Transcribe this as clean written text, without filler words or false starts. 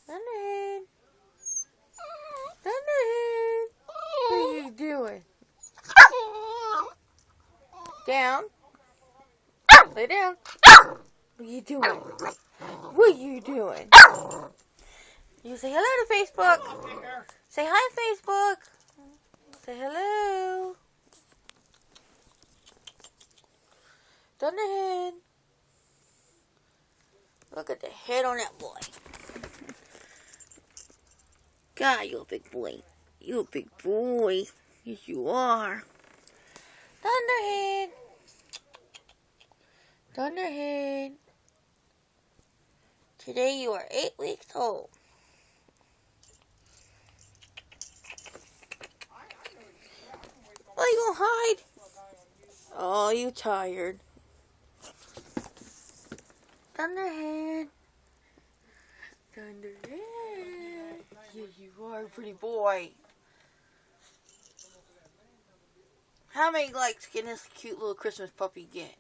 Thunderhead. Thunderhead. What are you doing? Down. Lay down. What are you doing? What are you doing? You say hello to Facebook. Say hi, Facebook. Say hello. Thunderhead. Look at the head on that boy. God, you're a big boy. You're a big boy. Yes, you are. Thunderhead. Thunderhead. Today you are 8 weeks old. Oh, you gonna hide? Oh, you tired. Thunderhead. Thunderhead. Yeah, you are a pretty boy. How many likes can this cute little Christmas puppy get?